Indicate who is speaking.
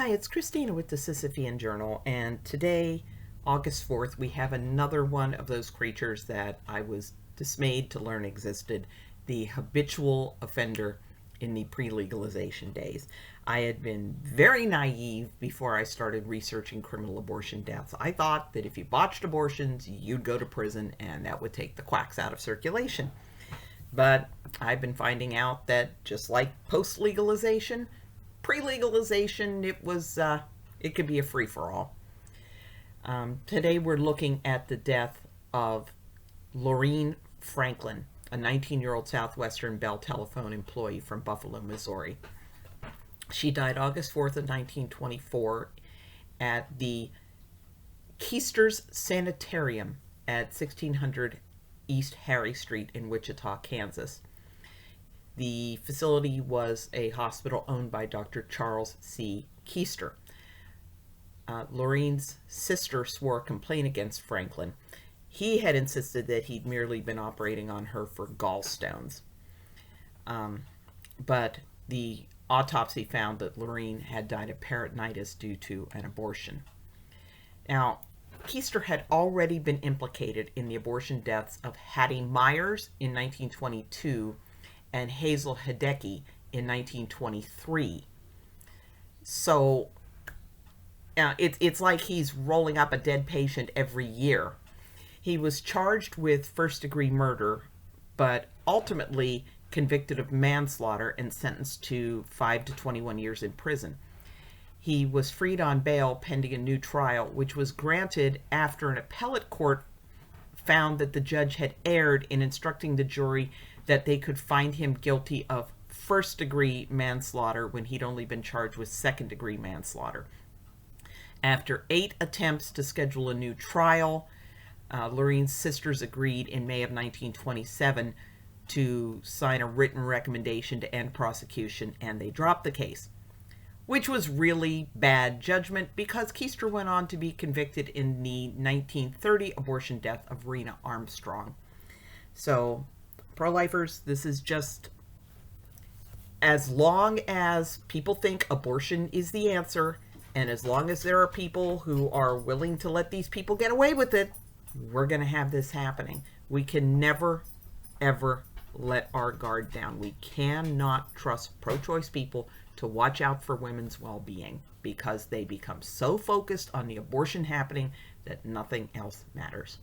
Speaker 1: Hi, it's Christina with the Sisyphean Journal, and today, August 4th, we have another one of those creatures that I was dismayed to learn existed, the habitual offender in the pre-legalization days. I had been very naive before I started researching criminal abortion deaths. I thought that if you botched abortions, you'd go to prison, and that would take the quacks out of circulation. But I've been finding out that just like post-legalization, pre-legalization, it could be a free-for-all. Today we're looking at the death of Lorene Franklin, a 19-year-old Southwestern Bell Telephone employee from Buffalo, Missouri. She died August 4th of 1924 at the Keester's Sanitarium at 1600 East Harry Street in Wichita, Kansas. The facility was a hospital owned by Dr. Charles C. Keester. Lorene's sister swore a complaint against Franklin. He had insisted that he'd merely been operating on her for gallstones. But the autopsy found that Lorene had died of peritonitis due to an abortion. Now, Keester had already been implicated in the abortion deaths of Hattie Myers in 1922 and Hazel Hideki in 1923. So it's like he's rolling up a dead patient every year. He was charged with first-degree murder, but ultimately convicted of manslaughter and sentenced to 5 to 21 years in prison. He was freed on bail pending a new trial, which was granted after an appellate court found that the judge had erred in instructing the jury that they could find him guilty of first-degree manslaughter when he'd only been charged with second-degree manslaughter. After 8 attempts to schedule a new trial, Lorene's sisters agreed in May of 1927 to sign a written recommendation to end prosecution, and they dropped the case, which was really bad judgment because Keester went on to be convicted in the 1930 abortion death of Rena Armstrong. So, pro-lifers, this is just, as long as people think abortion is the answer, and as long as there are people who are willing to let these people get away with it, we're going to have this happening. We can never, ever let our guard down. We cannot trust pro-choice people to watch out for women's well-being because they become so focused on the abortion happening that nothing else matters.